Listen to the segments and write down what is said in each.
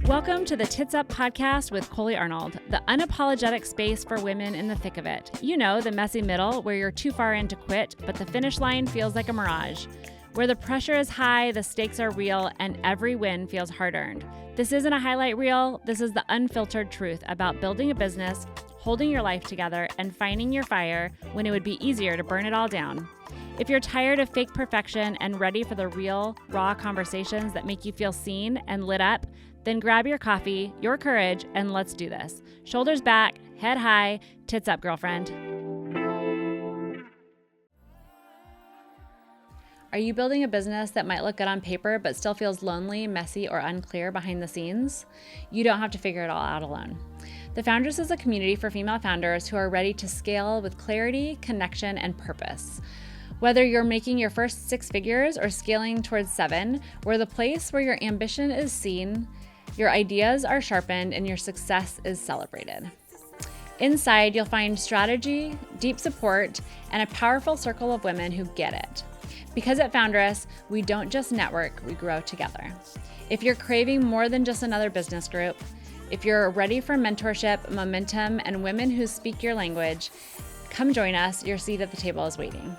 Welcome to the Tits Up podcast with Coley Arnold, the unapologetic space for women in the thick of it. You know, the messy middle where you're too far in to quit, but the finish line feels like a mirage. Where the pressure is high, the stakes are real, and every win feels hard-earned. This isn't a highlight reel. This is the unfiltered truth about building a business, holding your life together, and finding your fire when it would be easier to burn it all down. If you're tired of fake perfection and ready for the real, raw conversations that make you feel seen and lit up, then grab your coffee, your courage, and let's do this. Shoulders back, head high, tits up, girlfriend. Are you building a business that might look good on paper but still feels lonely, messy, or unclear behind the scenes? You don't have to figure it all out alone. The Foundress is a community for female founders who are ready to scale with clarity, connection, and purpose. Whether you're making your first 6 figures or scaling towards 7, we're the place where your ambition is seen, your ideas are sharpened, and your success is celebrated. Inside, you'll find strategy, deep support, and a powerful circle of women who get it. Because at Foundress, we don't just network, we grow together. If you're craving more than just another business group, if you're ready for mentorship, momentum, and women who speak your language, come join us. Your seat at the table is waiting.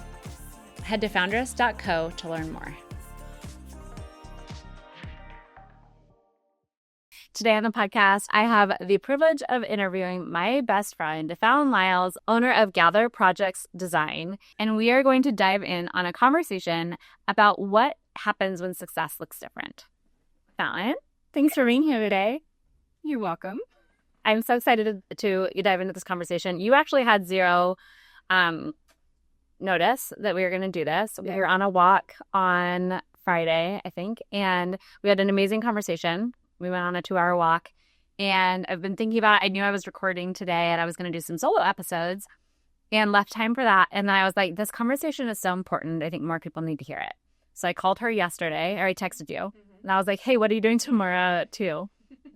Head to foundress.co to learn more. Today on the podcast, I have the privilege of interviewing my best friend, Fallon Liles, owner of Gather Projects Design, and we are going to dive in on a conversation about what happens when success looks different. Fallon, thanks for being here today. You're welcome. I'm so excited to dive into this conversation. You actually had zero notice that we were going to do this. Yeah. We were on a walk on Friday, I think, and we had an amazing conversation. We went on a 2-hour walk, and I've been thinking about it. I knew I was recording today, and I was going to do some solo episodes, and left time for that. And then I was like, this conversation is so important. I think more people need to hear it. So I called her yesterday, or I texted you, and I was like, hey, what are you doing tomorrow at 2?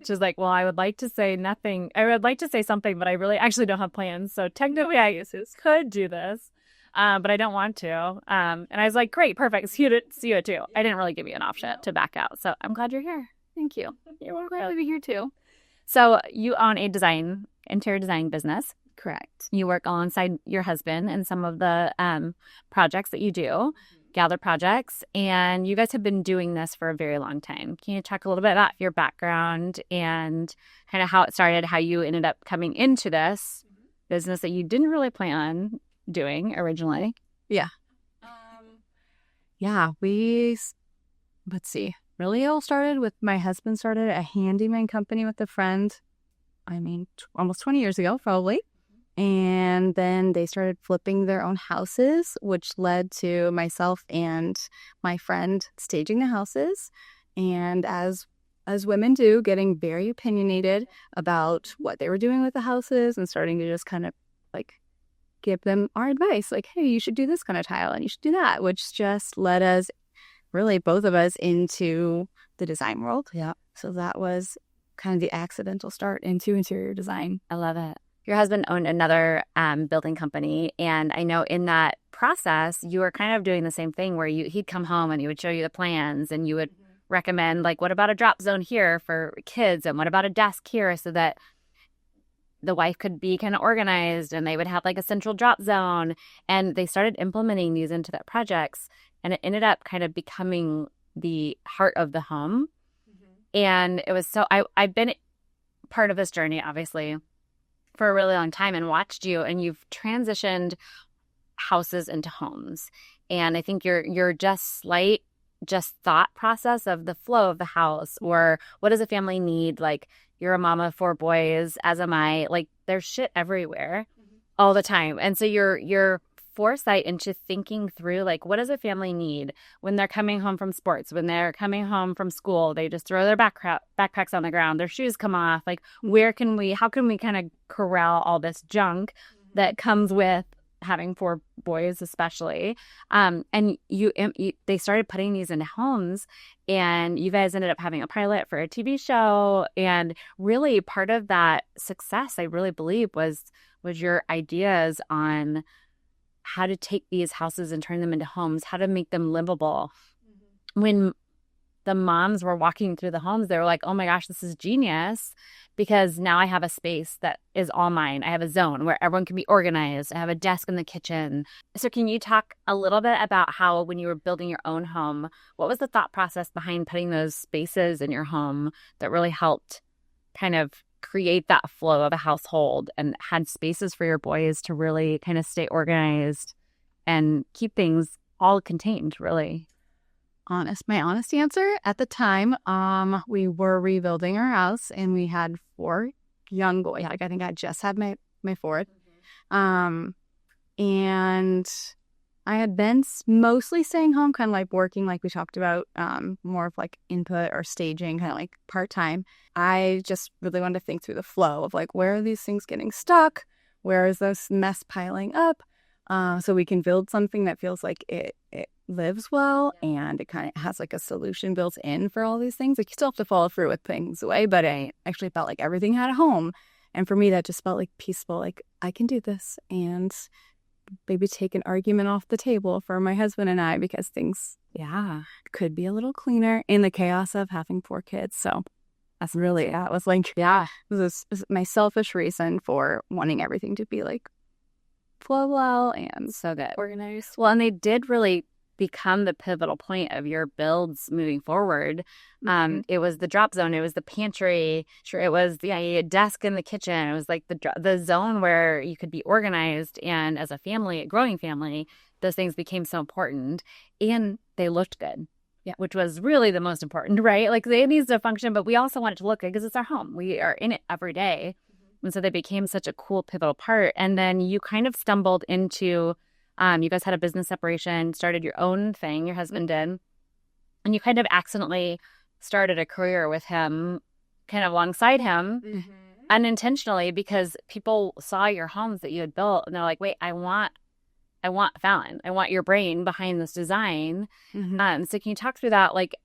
She was like, well, I would like to say nothing. I would like to say something, but I really actually don't have plans. So technically, I could do this, but I don't want to. And I was like, great, perfect. See you at 2. I didn't really give you an option to back out. So I'm glad you're here. Thank you. You're welcome. Glad to be here too. So you own a interior design business. Correct. You work alongside your husband in some of the projects that you do, Gather Projects, and you guys have been doing this for a very long time. Can you talk a little bit about your background and kind of how it started, how you ended up coming into this business that you didn't really plan on doing originally? Yeah. Let's see. Really all started with my husband started a handyman company with a friend, almost 20 years ago, probably. And then they started flipping their own houses, which led to myself and my friend staging the houses. And as women do, getting very opinionated about what they were doing with the houses and starting to just kind of like give them our advice. Like, hey, you should do this kind of tile and you should do that, which just led us, really both of us, into the design world. Yeah. So that was kind of the accidental start into interior design. I love it. Your husband owned another building company, and I know in that process, you were kind of doing the same thing where he'd come home and he would show you the plans and you would recommend, like, what about a drop zone here for kids and what about a desk here so that the wife could be kind of organized and they would have like a central drop zone. And they started implementing these into their projects, and it ended up kind of becoming the heart of the home. And it was so I've been part of this journey, obviously, for a really long time and watched you, and you've transitioned houses into homes. And I think your just thought process of the flow of the house, or what does a family need? Like, you're a mama of 4 boys, as am I. Like, there's shit everywhere all the time. And so your foresight into thinking through, like, what does a family need when they're coming home from sports, when they're coming home from school, they just throw their backpacks on the ground, their shoes come off. Like, how can we kind of corral all this junk that comes with having 4 boys, especially. And they started putting these into homes, and you guys ended up having a pilot for a TV show. And really part of that success, I really believe, was your ideas on how to take these houses and turn them into homes, how to make them livable. When the moms were walking through the homes, they were like, oh my gosh, this is genius, because now I have a space that is all mine. I have a zone where everyone can be organized. I have a desk in the kitchen. So can you talk a little bit about how, when you were building your own home, what was the thought process behind putting those spaces in your home that really helped kind of create that flow of a household and had spaces for your boys to really kind of stay organized and keep things all contained, really? My honest answer, at the time, we were rebuilding our house and we had 4 young boys. Like, I think I just had my 4th. And I had been mostly staying home, kind of like working, like we talked about, more of like input or staging, kind of like part-time. I just really wanted to think through the flow of like, where are these things getting stuck? Where is this mess piling up? So we can build something that feels like it lives well, and it kind of has like a solution built in for all these things. Like, you still have to follow through with things away, but I actually felt like everything had a home. And for me, that just felt like peaceful. Like, I can do this and maybe take an argument off the table for my husband and I, because things, could be a little cleaner in the chaos of having 4 kids. So that's really, it was like, it was my selfish reason for wanting everything to be like flow well and so good, organized. Well, and they did really become the pivotal point of your builds moving forward. It was the drop zone, it was the pantry, it was the desk in the kitchen, it was like the zone where you could be organized, and as a family, a growing family, those things became so important, and they looked good, which was really the most important, right? Like, they need to function, but we also want it to look good because it's our home, we are in it every day. And so they became such a cool pivotal part. And then you kind of stumbled into you guys had a business separation, started your own thing, your husband did, and you kind of accidentally started a career with him, kind of alongside him, unintentionally, because people saw your homes that you had built, and they're like, wait, I want Fallon. I want your brain behind this design. So can you talk through that? Like,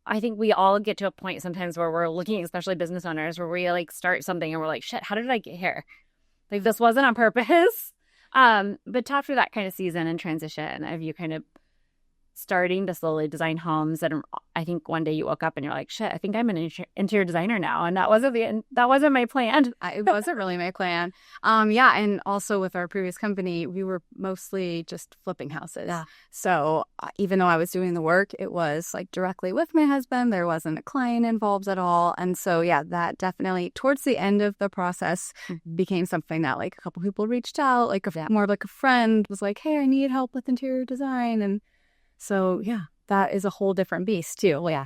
I think we all get to a point sometimes where we're looking, especially business owners, where we like start something and we're like, shit, how did I get here? Like, this wasn't on purpose. But talk through that kind of season and transition of you kind of starting to slowly design homes. And I think one day you woke up and you're like, shit, I think I'm an interior designer now. And that wasn't my plan. It wasn't really my plan. And also with our previous company, we were mostly just flipping houses. Yeah. So even though I was doing the work, it was like directly with my husband. There wasn't a client involved at all. And so, that definitely towards the end of the process became something that like a couple people reached out, like more of like a friend was like, hey, I need help with interior design. And so, that is a whole different beast, too. Yeah.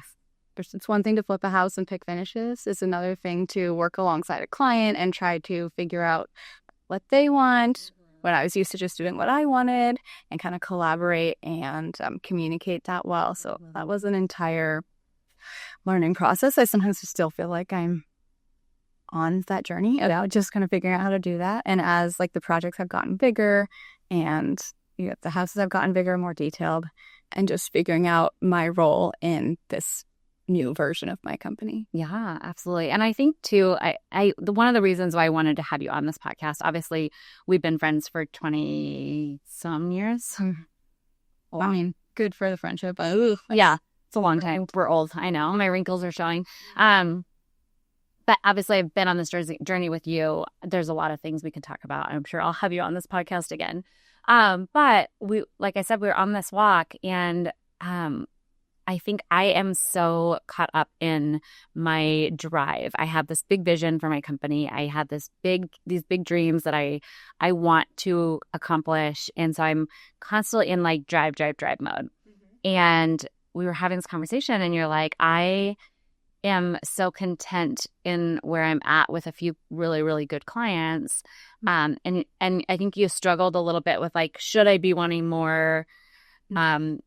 It's one thing to flip a house and pick finishes. It's another thing to work alongside a client and try to figure out what they want, when I was used to just doing what I wanted, and kind of collaborate and communicate that well. So that was an entire learning process. I sometimes still feel like I'm on that journey about just kind of figuring out how to do that. And as like the projects have gotten bigger and the houses have gotten bigger, more detailed, and just figuring out my role in this new version of my company. Yeah, absolutely. And I think too, one of the reasons why I wanted to have you on this podcast, obviously we've been friends for 20 some years. Well, I mean, good for the friendship. Yeah, it's a long time. We're old. I know, my wrinkles are showing. But obviously I've been on this journey with you. There's a lot of things we can talk about. I'm sure I'll have you on this podcast again. But like I said, we were on this walk, and I think I am so caught up in my drive. I have this big vision for my company. I have these big dreams that I want to accomplish. And so I'm constantly in like drive mode. And we were having this conversation, and you're like, I am so content in where I'm at with a few really, really good clients. And I think you struggled a little bit with like, should I be wanting more? I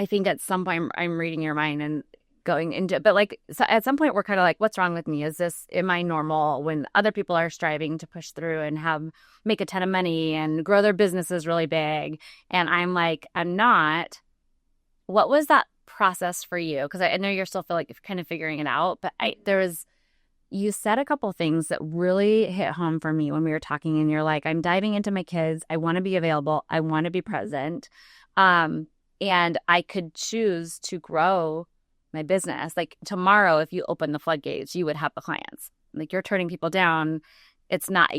think at some point I'm reading your mind and going into it. But like, so at some point we're kind of like, what's wrong with me? Am I normal when other people are striving to push through and make a ton of money and grow their businesses really big? And I'm like, I'm not. What was that process for you? Because I know you're still kind of figuring it out, but you said a couple things that really hit home for me when we were talking, and you're like, I'm diving into my kids. I want to be available. I want to be present. And I could choose to grow my business. Like tomorrow, if you open the floodgates, you would have the clients. Like you're turning people down. It's not,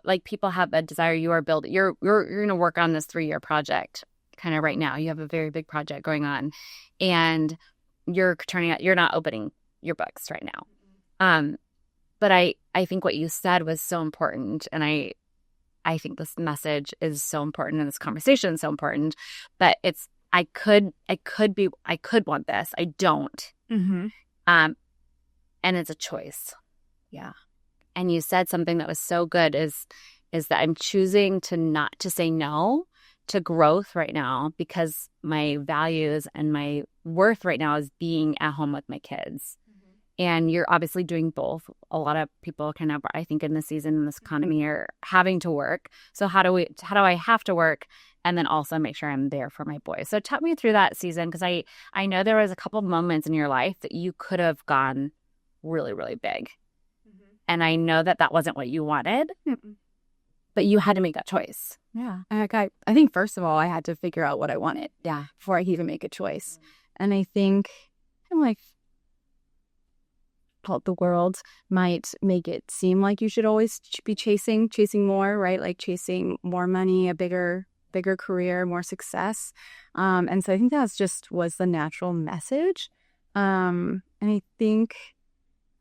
like people have a desire. You are building, you're going to work on this 3-year project kind of right now. You have a very big project going on and you're not opening your books right now. But I think what you said was so important. And I think this message is so important and this conversation is so important, but I could want this. I don't. Mm-hmm. And it's a choice. Yeah. And you said something that was so good is that I'm choosing to say no to growth right now because my values and my worth right now is being at home with my kids. Mm-hmm. And you're obviously doing both. A lot of people kind of, I think in this season, in this economy, are having to work. So how do I have to work and then also make sure I'm there for my boys? So talk me through that season because I know there was a couple of moments in your life that you could have gone really, really big. And I know that wasn't what you wanted, but you had to make that choice. Yeah. I think, first of all, I had to figure out what I wanted before I could even make a choice. And I think the world might make it seem like you should always be chasing more, right? Like chasing more money, a bigger career, more success. And so I think that was the natural message. And I think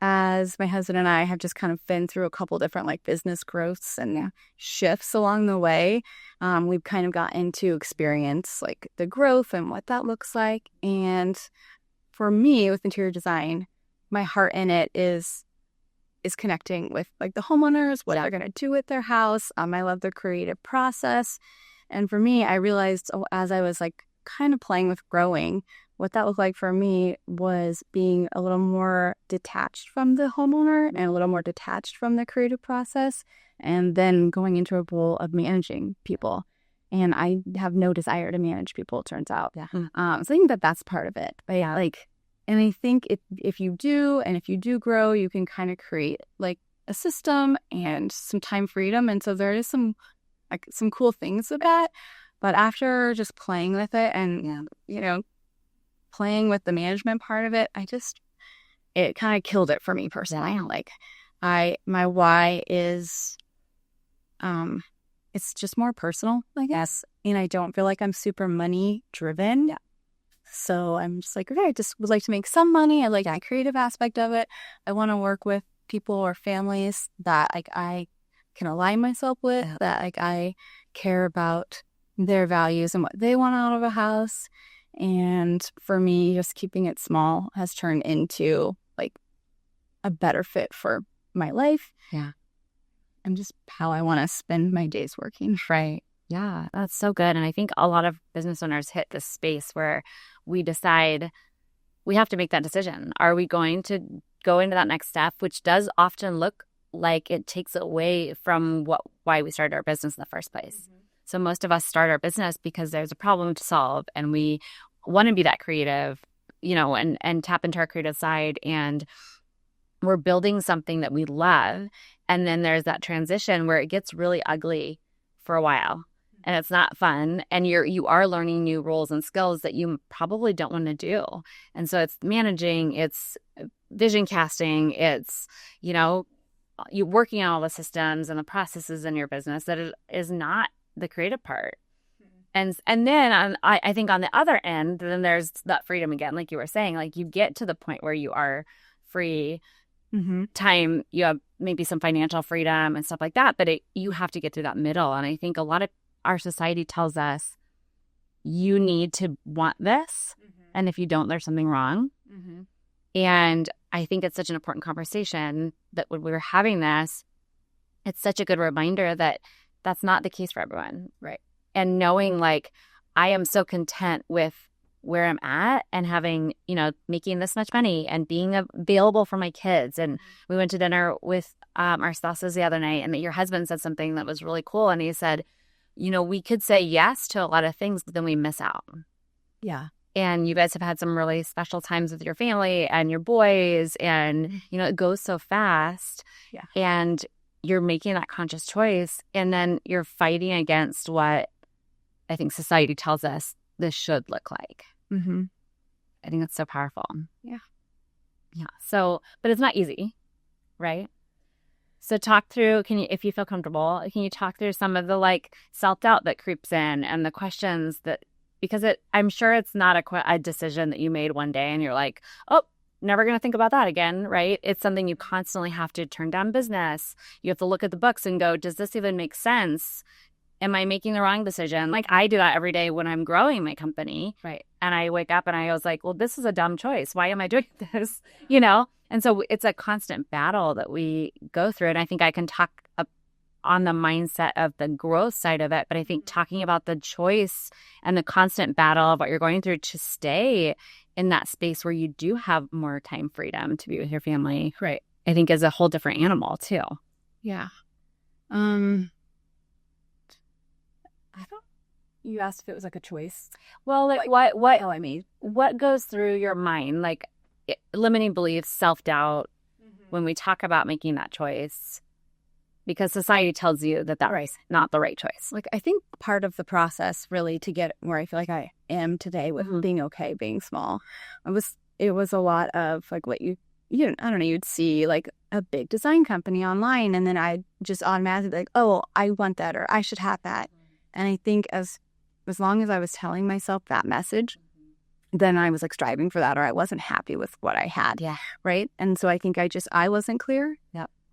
as my husband and I have just kind of been through a couple different business growths and shifts along the way, we've kind of gotten to experience the growth and what that looks like. And for me, with interior design, my heart in it is connecting with the homeowners, what they're going to do with their house. I love the creative process. And for me, I realized as I was kind of playing with growing, what that looked like for me was being a little more detached from the homeowner and a little more detached from the creative process, and then going into a role of managing people. And I have no desire to manage people, it turns out. Yeah. So I think that's part of it. But yeah, and I think if you do grow, you can kind of create a system and some time freedom. And so there is some cool things with that. But after just playing with it and, playing with the management part of it, it kind of killed it for me personally. My why is, it's just more personal, I guess. And I don't feel like I'm super money driven. Yeah. So I'm just okay, I just would like to make some money. I like the creative aspect of it. I want to work with people or families that I can align myself with, that I care about their values and what they want out of a house. And for me, just keeping it small has turned into a better fit for my life. Yeah. And just how I want to spend my days working. Right. Yeah, that's so good. And I think a lot of business owners hit this space where we decide we have to make that decision. Are we going to go into that next step, which does often look like it takes away from why we started our business in the first place. Mm-hmm. So most of us start our business because there's a problem to solve and we want to be that creative, and tap into our creative side, and we're building something that we love. And then there's that transition where it gets really ugly for a while and it's not fun. And you are learning new roles and skills that you probably don't want to do. And so it's managing, it's vision casting, it's, you working on all the systems and the processes in your business that is not the creative part. And then I think on the other end, then there's that freedom again, like you were saying, you get to the point where you are free. Mm-hmm. Time, you have maybe some financial freedom and stuff like that, but you have to get through that middle. And I think a lot of our society tells us you need to want this, and if you don't, there's something wrong. Mm-hmm. And I think it's such an important conversation that when we were having this, it's such a good reminder that that's not the case for everyone. Right. And knowing I am so content with where I'm at and having, making this much money and being available for my kids. And we went to dinner with our spouses the other night, and your husband said something that was really cool. And he said, we could say yes to a lot of things, but then we miss out. Yeah. And you guys have had some really special times with your family and your boys. And, it goes so fast. Yeah. And you're making that conscious choice. And then you're fighting against what I think society tells us this should look like. Mm-hmm. I think that's so powerful. Yeah. Yeah. So, but it's not easy, right? So talk through, if you feel comfortable, can you talk through some of the like self-doubt that creeps in and the questions that, because I'm sure it's not a decision that you made one day and you're like, oh, never going to think about that again, right? It's something you constantly have to turn down business. You have to look at the books and go, does this even make sense? Am I making the wrong decision? Like I do that every day when I'm growing my company. Right. And I wake up and I was like, well, this is a dumb choice. Why am I doing this? You know? And so it's a constant battle that we go through. And I think I can talk on the mindset of the growth side of it. But I think talking about the choice and the constant battle of what you're going through to stay in that space where you do have more time freedom to be with your family, right, I think is a whole different animal too. Yeah. You asked if it was like a choice. Well, like what how I made. What goes through your mind? Like limiting beliefs, self-doubt, when we talk about making that choice, because society tells you that that's right. not the right choice. Like, I think part of the process really to get where I feel like I am today with being okay, being small, it was a lot of like what you I don't know, you'd see like a big design company online and then I just automatically be like, oh, I want that or I should have that. And I think as long as I was telling myself that message, then I was like striving for that or I wasn't happy with what I had. Yeah. Right. And so I think I wasn't clear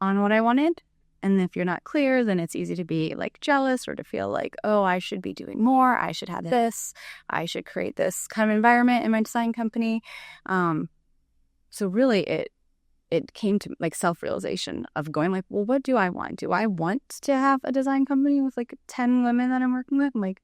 on what I wanted. And if you're not clear, then it's easy to be like jealous or to feel like, oh, I should be doing more. I should have this. I should create this kind of environment in my design company. So really it came to like self-realization of going like, well, what do I want? Do I want to have a design company with like 10 women that I'm working with? I'm like,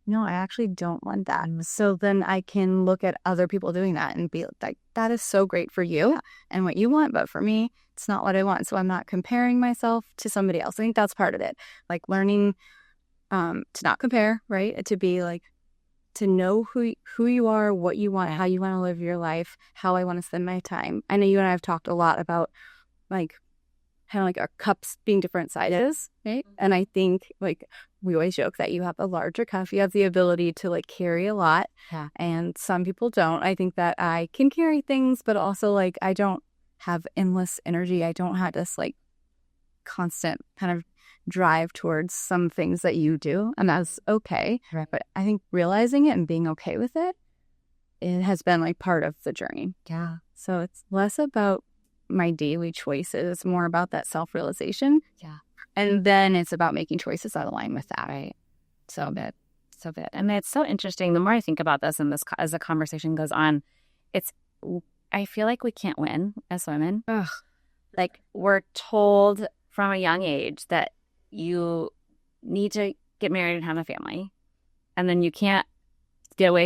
no, I actually don't want that. So then I can look at other people doing that and be like, that is so great for you and what you want. But for me, it's not what I want. So I'm not comparing myself to somebody else. I think that's part of it. Like learning to not compare, right? To be like, to know who you are, what you want, how you want to live your life, how I want to spend my time. I know you and I have talked a lot about like kind of like our cups being different sizes, right? And I think like we always joke that you have a larger cup. You have the ability to like carry a lot. Yeah. And some people don't. I think that I can carry things, but also like I don't have endless energy. I don't have this like constant kind of drive towards some things that you do. And that's okay. Right. But I think realizing it and being okay with it has been like part of the journey. Yeah. So it's less about my daily choices. It's more about that self-realization. Yeah. And then it's about making choices that align with that. Right. So good. And it's so interesting. The more I think about this and this as the conversation goes on, I feel like we can't win as women. Ugh. Like we're told from a young age that you need to get married and have a family. And then you can't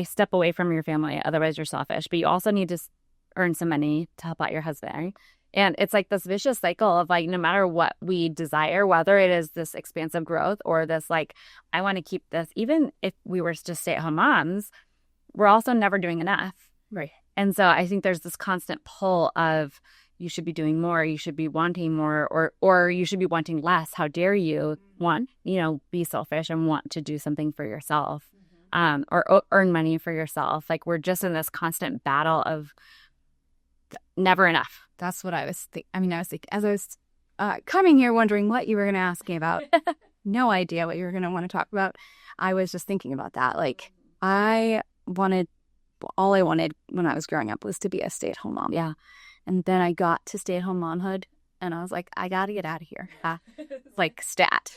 step away from your family. Otherwise you're selfish. But you also need to earn some money to help out your husband. And it's like this vicious cycle of like, no matter what we desire, whether it is this expansive growth or this like, I want to keep this, even if we were just stay-at-home moms, we're also never doing enough. Right. And so I think there's this constant pull of you should be doing more, you should be wanting more, or you should be wanting less. How dare you be selfish and want to do something for yourself, or earn money for yourself. Like we're just in this constant battle of never enough. That's what I was thinking. I was thinking as I was coming here wondering what you were going to ask me about. No idea what you were going to want to talk about. I was just thinking about that. Like all I wanted when I was growing up was to be a stay-at-home mom. Yeah. And then I got to stay-at-home momhood and I was like, I got to get out of here. Like stat.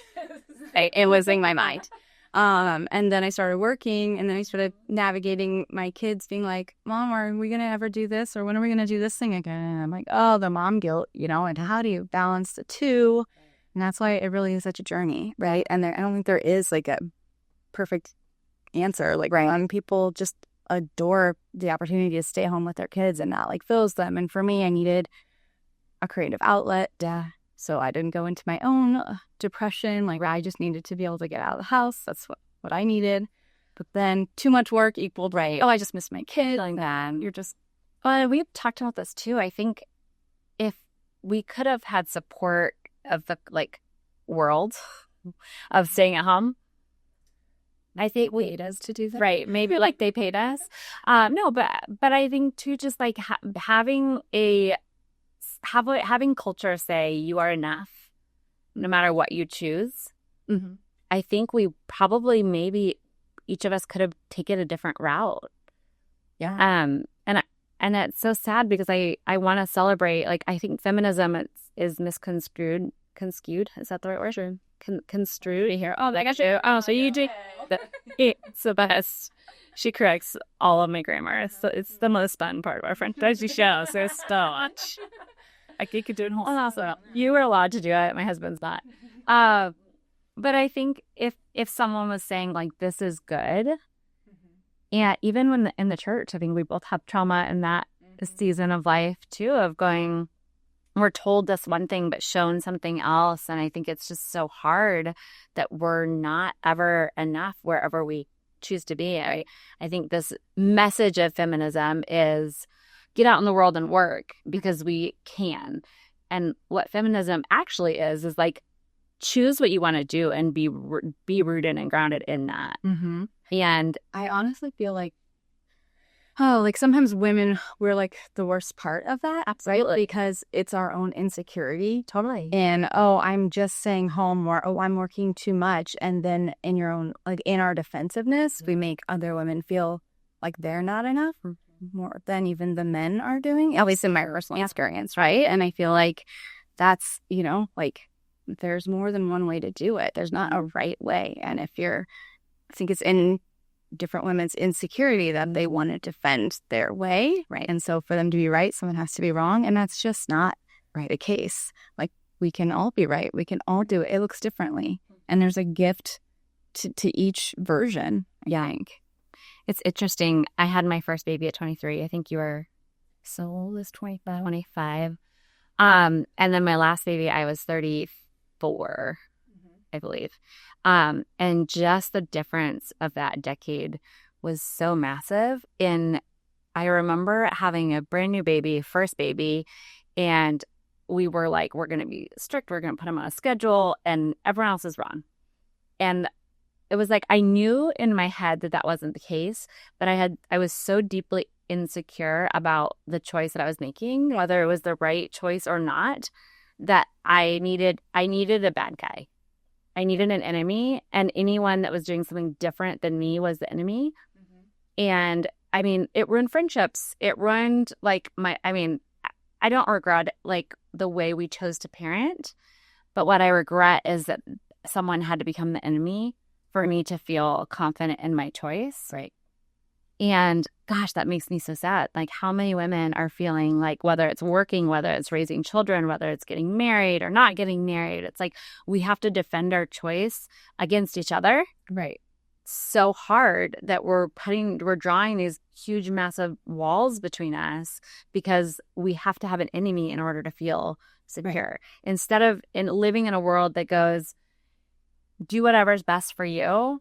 It was in my mind. And then I started working and then I started navigating my kids being like, Mom, are we going to ever do this? Or when are we going to do this thing again? And I'm like, oh, the mom guilt, and how do you balance the two? And that's why it really is such a journey, right? And I don't think there is like a perfect answer. Like some people just adore the opportunity to stay home with their kids and that like fills them. And for me, I needed a creative outlet. So I didn't go into my own depression. Like I just needed to be able to get out of the house. That's what I needed. But then too much work equaled, oh, I just miss my kid. Like that. You're just... Well, we've talked about this too. I think if we could have had support of the like world of staying at home, I think They paid us to do that. right, maybe like they paid us. No, but I think too, just like having having culture say you are enough no matter what you choose. Mm-hmm. I think we probably maybe each of us could have taken a different route. Yeah. And it's so sad because I want to celebrate, like, I think feminism is misconstrued. Construed, is that the right word? Sure. Construed here. Oh, I got you. Oh, so you do. It's the best. She corrects all of my grammar. So it's the most fun part of our French show. So it's so much. I could do it whole. Also, you were allowed to do it. My husband's not. But I think if someone was saying like this is good, and even when in the church, I think we both have trauma in that season of life too, of going, we're told this one thing but shown something else, and I think it's just so hard that we're not ever enough wherever we choose to be. I think this message of feminism is get out in the world and work because we can. And what feminism actually is like choose what you want to do and be rooted and grounded in that. Mm-hmm. And I honestly feel like, like sometimes women, we're like the worst part of that. Absolutely. Right? Because it's our own insecurity. Totally. And, I'm just staying home, or, I'm working too much. And then in your own, like in our defensiveness, we make other women feel like they're not enough more than even the men are doing, at least in my personal experience. Right. And I feel like that's, like there's more than one way to do it. There's not a right way. And I think it's in different women's insecurity that they want to defend their way. Right. And so for them to be right, someone has to be wrong. And that's just not the case. Like we can all be right. We can all do it. It looks differently. And there's a gift to each version, I think. It's interesting. I had my first baby at 23. I think you were so old as 25. And then my last baby, I was 34, I believe. And just the difference of that decade was so massive. And I remember having a brand new baby, first baby, and we were like, we're going to be strict. We're going to put him on a schedule, and everyone else is wrong. And it was like I knew in my head that wasn't the case, but I was so deeply insecure about the choice that I was making, whether it was the right choice or not, that I needed a bad guy. I needed an enemy, and anyone that was doing something different than me was the enemy. And I mean, it ruined friendships. It ruined I don't regret like the way we chose to parent, but what I regret is that someone had to become the enemy for me to feel confident in my choice. Right. And gosh, that makes me so sad. Like how many women are feeling like whether it's working, whether it's raising children, whether it's getting married or not getting married, it's like we have to defend our choice against each other. Right. So hard that we're drawing these huge, massive walls between us because we have to have an enemy in order to feel secure. Right. Instead of living in a world that goes, do whatever's best for you.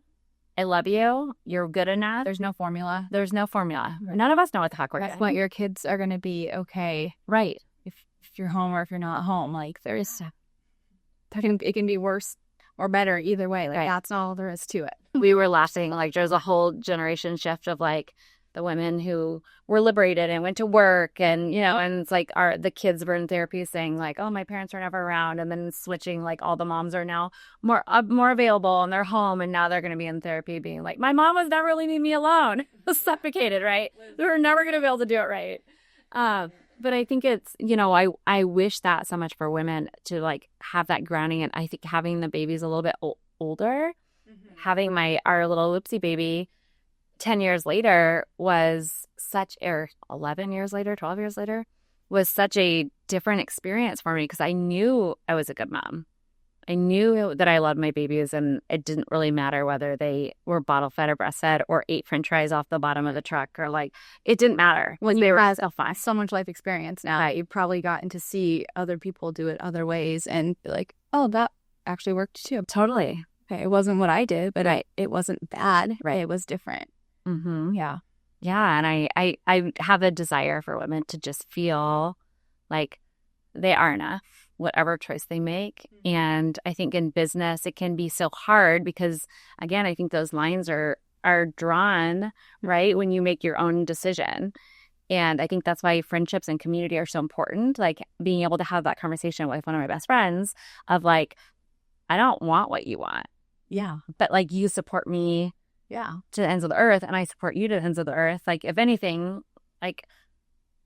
I love you. You're good enough. There's no formula. Right. None of us know what the heck we're doing. What your kids are going to be okay. Right. If you're home or if you're not home, like it can be worse or better either way. Like that's all there is to it. We were laughing. Like there's a whole generation shift of like the women who were liberated and went to work and, and it's like the kids were in therapy saying like, oh, my parents are never around. And then switching, like all the moms are now more available and they're home. And now they're going to be in therapy being like, my mom was never leaving me alone. Suffocated, right? They were never going to be able to do it right. But I think it's, I wish that so much for women to like have that grounding. And I think having the babies a little bit older, having our little Loopsy baby 10 years later was 11 years later, 12 years later, was such a different experience for me because I knew I was a good mom. I knew that I loved my babies and it didn't really matter whether they were bottle fed or breastfed or ate French fries off the bottom of the truck or like, it didn't matter. Well, you have so much life experience now that you've probably gotten to see other people do it other ways and be like, oh, that actually worked too. Totally. Okay, it wasn't what I did, but it wasn't bad. Right. It was different. Mm-hmm. Yeah. Yeah. And I have a desire for women to just feel like they are enough whatever choice they make. And I think in business, it can be so hard because, again, I think those lines are drawn, right, when you make your own decision. And I think that's why friendships and community are so important. Like being able to have that conversation with one of my best friends of like, I don't want what you want. Yeah. But like you support me to the ends of the earth and I support you to the ends of the earth. Like if anything, like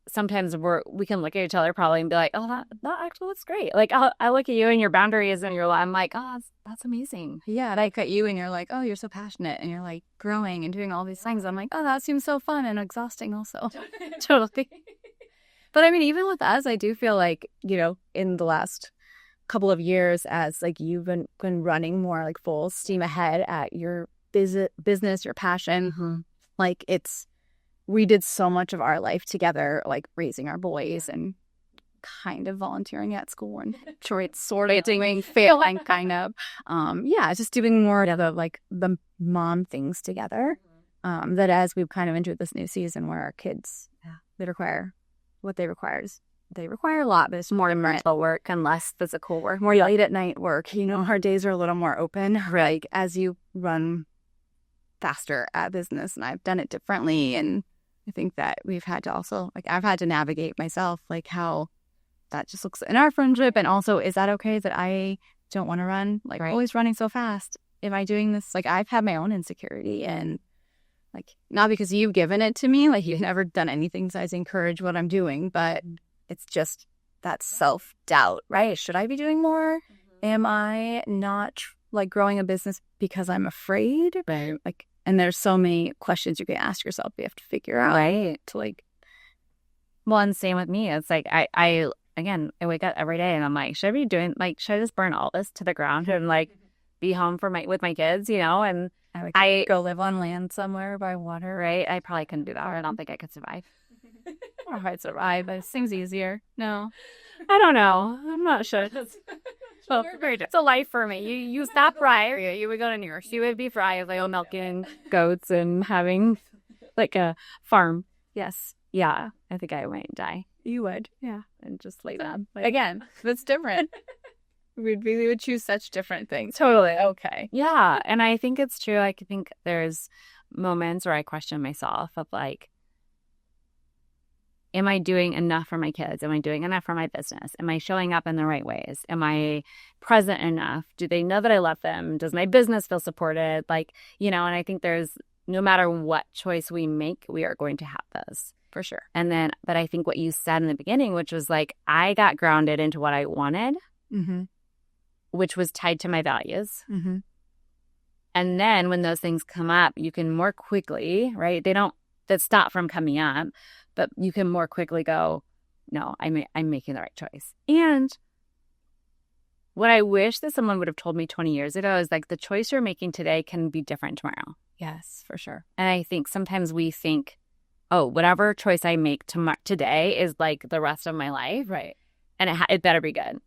sometimes we can look at each other probably and be like, oh, that actually looks great. Like I look at you and your boundaries and I'm like, oh, that's amazing. Yeah, I look at you and you're like, oh, you're so passionate and you're like growing and doing all these things. I'm like, oh, that seems so fun and exhausting also. Totally. But I mean, even with us, I do feel like, you know, in the last couple of years as like you've been running more like full steam ahead at your business, your passion, like we did so much of our life together, like raising our boys and kind of volunteering at school and sort of doing failing kind of just doing more of the like the mom things together, that as we've kind of entered this new season where our kids they require what they require a lot, but it's more mental work and less physical work, more late at night work. You know, our days are a little more open, like as you run faster at business, and I've done it differently. And I think that we've had to also, like, I've had to navigate myself, like how that just looks in our friendship. And also, is that okay that I don't want to run? Like, always running so fast. Am I doing this? Like, I've had my own insecurity, and like, not because you've given it to me, like you've never done anything besides encourage what I'm doing, but it's just that self-doubt, right? Should I be doing more? Am I not like growing a business because I'm afraid? Right. Like, and there's so many questions you can ask yourself. You have to figure out, right? To like, well, and same with me. It's like I wake up every day and I'm like, should I just burn all this to the ground and like be home with my kids, you know? And I go live on land somewhere by water, right? I probably couldn't do that. I don't think I could survive. Or if I'd survive, but it seems easier. No, I don't know. I'm not sure. Well, it's a life for me. You stop right. You would go to New York. You would be fried like milking goats and having like a farm. Yes. Yeah. I think I might die. You would. Yeah. And just lay down. Like, again, that's different. we would choose such different things. Totally. Okay. Yeah. And I think it's true. I think there's moments where I question myself of like, am I doing enough for my kids? Am I doing enough for my business? Am I showing up in the right ways? Am I present enough? Do they know that I love them? Does my business feel supported? Like, you know, and I think there's, no matter what choice we make, we are going to have those. For sure. And then, but I think what you said in the beginning, which was like, I got grounded into what I wanted, which was tied to my values. And then when those things come up, you can more quickly, right? That stop from coming up, but you can more quickly go, no, I'm making the right choice. And what I wish that someone would have told me 20 years ago is like, the choice you're making today can be different tomorrow. Yes, for sure. And I think sometimes we think, oh, whatever choice I make today is like the rest of my life. Right. And it better be good.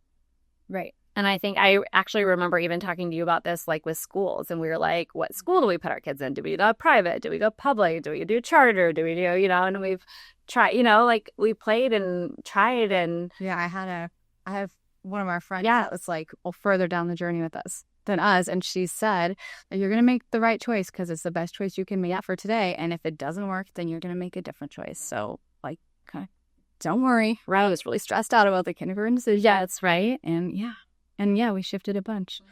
Right. And I think I actually remember even talking to you about this, like with schools. And we were like, what school do we put our kids in? Do we go private? Do we go public? Do we do charter? Do we do, you know, and we've tried, you know, like we played and tried. And yeah, I have one of our friends that was like, well, further down the journey with us than us. And she said that you're going to make the right choice because it's the best choice you can make for today. And if it doesn't work, then you're going to make a different choice. So like, okay, don't worry. I was really stressed out about the kindergarten decision. Yeah, that's right. And yeah, we shifted a bunch.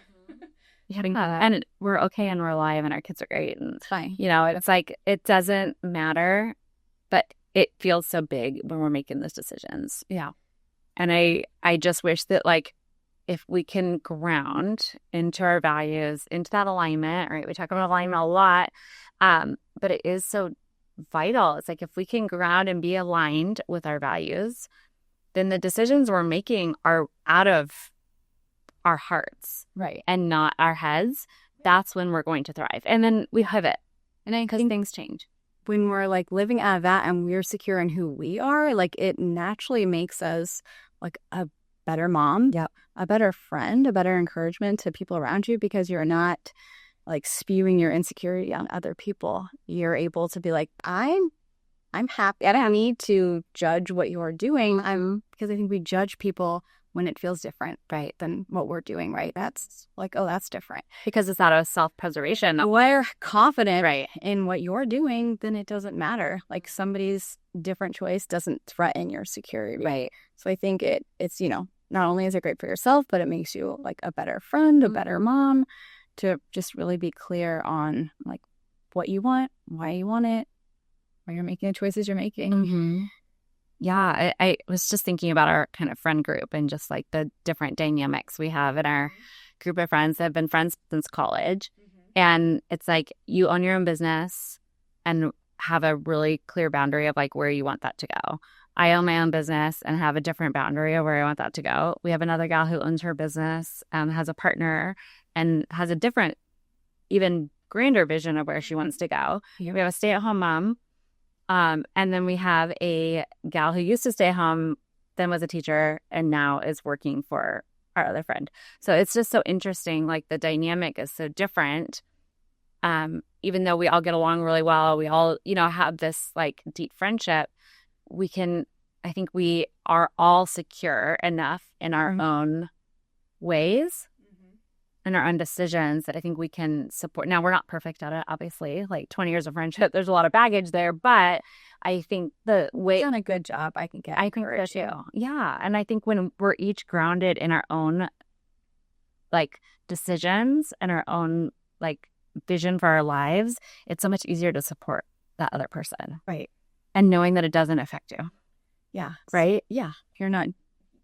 And we're okay and we're alive and our kids are great. And it's fine. You know, it's like, it doesn't matter, but it feels so big when we're making those decisions. Yeah. And I just wish that like, if we can ground into our values, into that alignment, right? We talk about alignment a lot, but it is so vital. It's like if we can ground and be aligned with our values, then the decisions we're making are out of our hearts, right, and not our heads. That's when we're going to thrive. And then we pivot, and then because things change. When we're like living out of that and we're secure in who we are, like it naturally makes us like a better mom, a better friend, a better encouragement to people around you because you're not like spewing your insecurity on other people. You're able to be like, I'm happy. I don't need to judge what you're doing. Because I think we judge people when it feels different, right, than what we're doing, right? That's like, oh, that's different. Because it's out of self-preservation. If we're confident Right. in what you're doing, then it doesn't matter. Like somebody's different choice doesn't threaten your security. Right. So I think it's, not only is it great for yourself, but it makes you like a better friend, a better mom, to just really be clear on like what you want, why you want it, why you're making the choices you're making. Mm-hmm. Yeah, I was just thinking about our kind of friend group and just like the different dynamics we have in our group of friends that have been friends since college. And it's like you own your own business and have a really clear boundary of like where you want that to go. I own my own business and have a different boundary of where I want that to go. We have another gal who owns her business, has a partner, and has a different, even grander vision of where she wants to go. We have a stay-at-home mom. And then we have a gal who used to stay home, then was a teacher, and now is working for our other friend. So it's just so interesting. Like the dynamic is so different. Even though we all get along really well, we all, have this like deep friendship. I think we are all secure enough in our own ways and our own decisions that I think we can support. Now, we're not perfect at it, obviously. Like 20 years of friendship, there's a lot of baggage there. But I think the way... You've done a good job, I think so too. Yeah. And I think when we're each grounded in our own, like, decisions and our own, like, vision for our lives, it's so much easier to support that other person. Right. And knowing that it doesn't affect you. Yeah. Right? Yeah.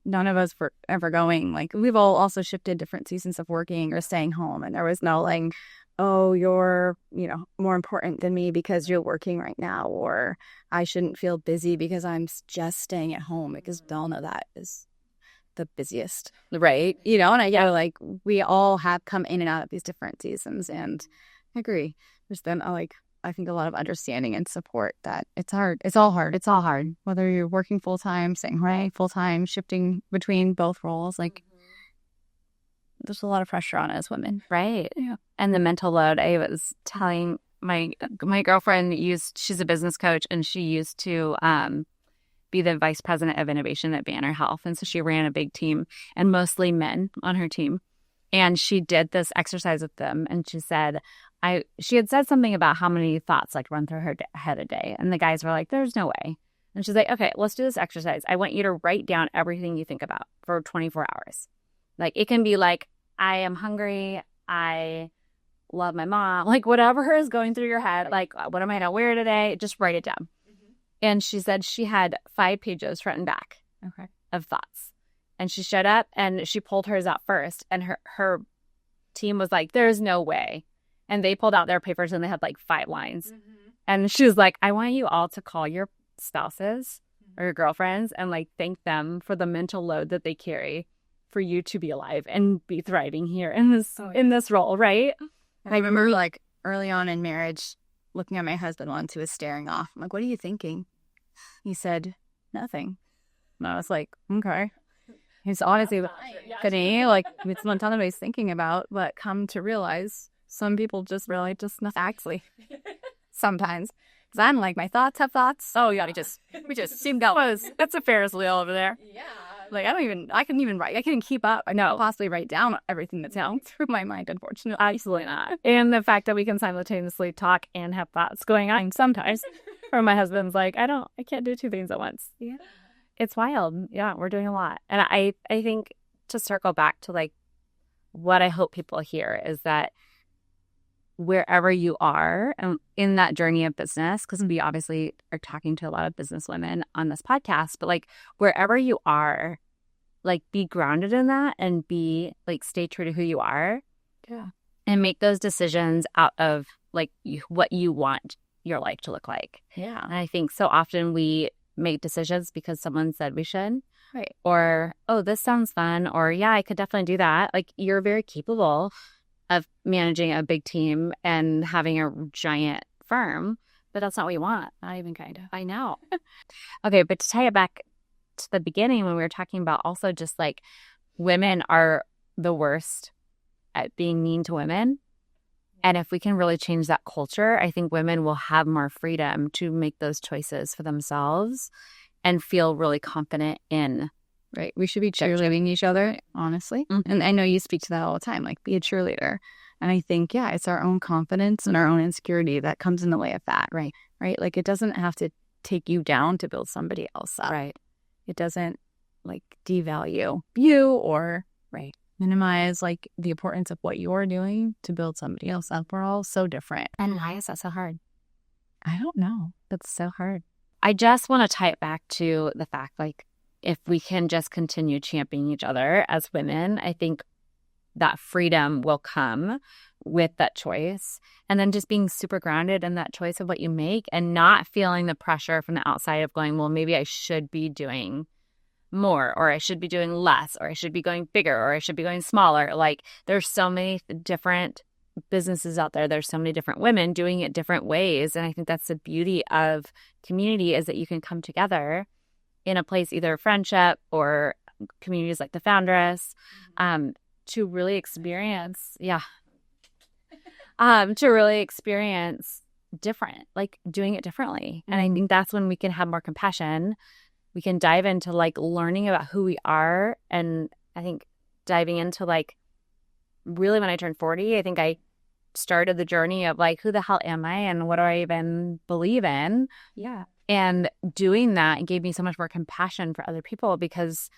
None of us were ever going, like, we've all also shifted different seasons of working or staying home. And there was no like, oh, you're, more important than me because you're working right now. Or I shouldn't feel busy because I'm just staying at home, because we all know that is the busiest. Right. And like we all have come in and out of these different seasons. And I agree. There's been I think a lot of understanding and support that it's hard. It's all hard. It's all hard. Whether you're working full time, staying right, full time, shifting between both roles, like there's a lot of pressure on us women. Right. Yeah. And the mental load. I was telling my girlfriend she's a business coach, and she used to be the vice president of innovation at Banner Health. And so she ran a big team and mostly men on her team. And she did this exercise with them, and she said, she had said something about how many thoughts like run through her head a day. And the guys were like, there's no way. And she's like, okay, let's do this exercise. I want you to write down everything you think about for 24 hours. Like it can be like, I am hungry. I love my mom. Like whatever is going through your head, like what am I going to wear today? Just write it down. And she said she had 5 pages front and back of thoughts. And she showed up and she pulled hers out first. And her team was like, there's no way. And they pulled out their papers and they had like 5 lines. And she was like, I want you all to call your spouses or your girlfriends and like thank them for the mental load that they carry for you to be alive and be thriving here in this role, right? And I remember like early on in marriage looking at my husband once who was staring off. I'm like, what are you thinking? He said, nothing. And I was like, okay. He's honestly funny, like it's not something he's thinking about, but come to realize some people just really just nothing. Actually, sometimes. Because I'm like, my thoughts have thoughts. Oh, yeah, we just seem going. That's a Ferris wheel over there. Yeah. Like, I couldn't even write. I couldn't keep up. I can't possibly write down everything that's going through my mind, unfortunately. Absolutely not. And the fact that we can simultaneously talk and have thoughts going on sometimes. Or my husband's like, I can't do 2 things at once. Yeah. It's wild. Yeah, we're doing a lot. And I think to circle back to like what I hope people hear is that wherever you are in that journey of business, because we obviously are talking to a lot of business women on this podcast, but like wherever you are, like be grounded in that and be like stay true to who you are. Yeah. And make those decisions out of like what you want your life to look like. Yeah. And I think so often we make decisions because someone said we should. Right. Or, oh, this sounds fun. Or, yeah, I could definitely do that. Like you're very capable of managing a big team and having a giant firm, but that's not what you want. Not even kind of. I know. Okay, but to tie it back to the beginning when we were talking about also just like women are the worst at being mean to women. And if we can really change that culture, I think women will have more freedom to make those choices for themselves and feel really confident in Right. We should be cheerleading each other, honestly. Mm-hmm. And I know you speak to that all the time, like be a cheerleader. And I think, yeah, it's our own confidence and our own insecurity that comes in the way of that. Right. Right. Like it doesn't have to take you down to build somebody else up. Right. It doesn't like devalue you or Right. minimize like the importance of what you're doing to build somebody else up. We're all so different. And why is that so hard? I don't know. That's so hard. I just want to tie it back to the fact, like, if we can just continue championing each other as women, I think that freedom will come with that choice. And then just being super grounded in that choice of what you make and not feeling the pressure from the outside of going, well, maybe I should be doing more, or I should be doing less, or I should be going bigger, or I should be going smaller. Like, there's so many different businesses out there. There's so many different women doing it different ways. And I think that's the beauty of community, is that you can come together in a place, either friendship or communities like the Foundress, to really experience, different, like doing it differently. And I think that's when we can have more compassion. We can dive into like learning about who we are. And I think diving into like, really when I turned 40, I think I started the journey of like, who the hell am I and what do I even believe in? Yeah. And doing that gave me so much more compassion for other people, because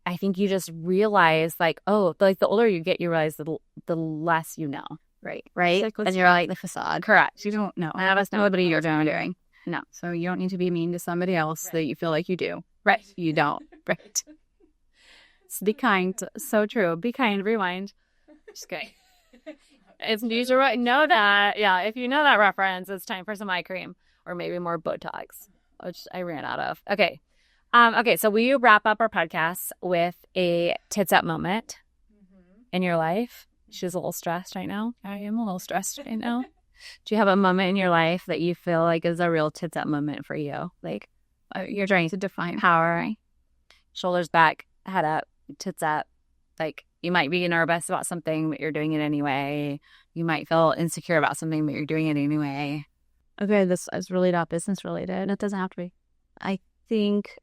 I think you just realize like, oh, like the older you get, you realize the less you know. Right. And you're like, the facade. correct. You don't know. None of us know Nobody you're doing. No. So you don't need to be mean to somebody else that you feel like you do. Right. You don't. Right. So be kind. So true. Be kind. Rewind. Just kidding. It's usually right. Know that. Yeah. If you know that reference, it's time for some eye cream or maybe more Botox, which I ran out of. Okay. Okay. So we wrap up our podcast with a tits up moment in your life. She's a little stressed right now. I am a little stressed right now. Do you have a moment in your life that you feel like is a real tits up moment for you? Like you're trying to define power, shoulders back, head up, tits up. Like you might be nervous about something, but you're doing it anyway. You might feel insecure about something, but you're doing it anyway. Okay, this is really not business related. It doesn't have to be. I think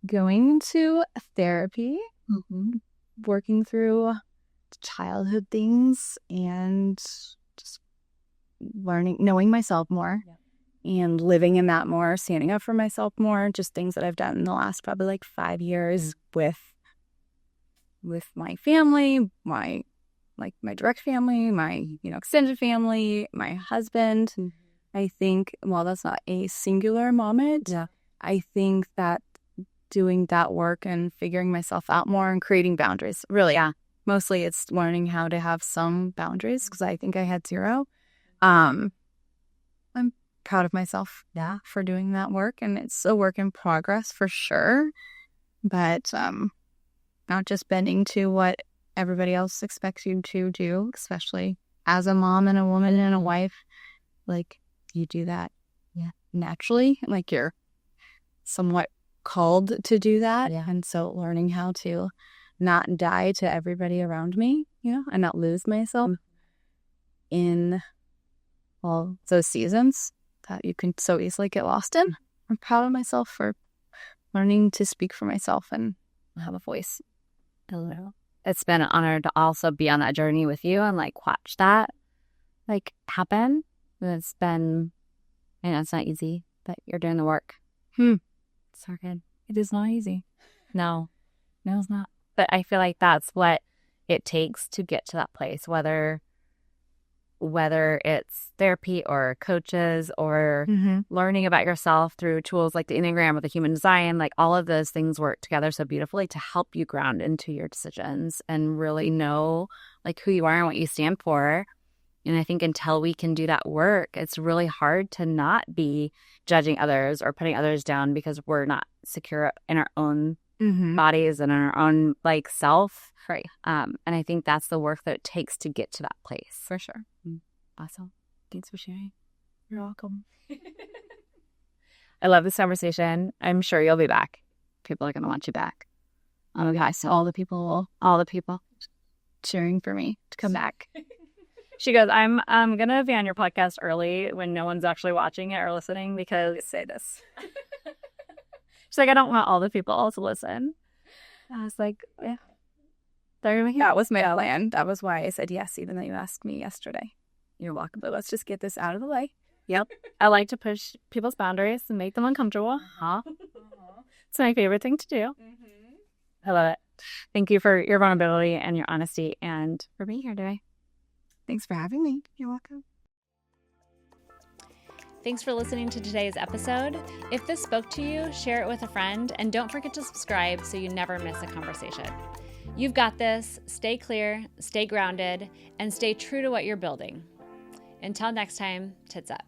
going to therapy, working through childhood things and just learning, knowing myself more and living in that more, standing up for myself more, just things that I've done in the last probably like 5 years with my family, my direct family, my, extended family, my husband. I think, while that's not a singular moment, I think that doing that work and figuring myself out more and creating boundaries, really, mostly it's learning how to have some boundaries, because I think I had zero. I'm proud of myself for doing that work, and it's a work in progress for sure, but not just bending to what everybody else expects you to do, especially as a mom and a woman and a wife. Like, you do that naturally, like you're somewhat called to do that. And so learning how to not die to everybody around me, and not lose myself in all those seasons that you can so easily get lost in. I'm proud of myself for learning to speak for myself and have a voice. Hello. It's been an honor to also be on that journey with you and like watch that like happen. It's been, I know it's not easy, but you're doing the work. It's so good. It is not easy. No, it's not. But I feel like that's what it takes to get to that place, whether it's therapy or coaches or learning about yourself through tools like the Enneagram or the Human Design. Like, all of those things work together so beautifully to help you ground into your decisions and really know like who you are and what you stand for. And I think until we can do that work, it's really hard to not be judging others or putting others down because we're not secure in our own bodies and in our own like self. Right. And I think that's the work that it takes to get to that place. For sure. Awesome. Thanks for sharing. You're welcome. I love this conversation. I'm sure you'll be back. People are going to want you back. Oh, gosh. So all the people cheering for me to come back. She goes, I'm going to be on your podcast early when no one's actually watching it or listening because say this. She's like, I don't want all the people to listen. I was like, yeah. That was my plan. That was why I said yes, even though you asked me yesterday. You're welcome. But let's just get this out of the way. Yep. I like to push people's boundaries and make them uncomfortable. It's my favorite thing to do. I love it. Thank you for your vulnerability and your honesty and for being here today. Thanks for having me. You're welcome. Thanks for listening to today's episode. If this spoke to you, share it with a friend, and don't forget to subscribe so you never miss a conversation. You've got this. Stay clear, stay grounded, and stay true to what you're building. Until next time, tits up.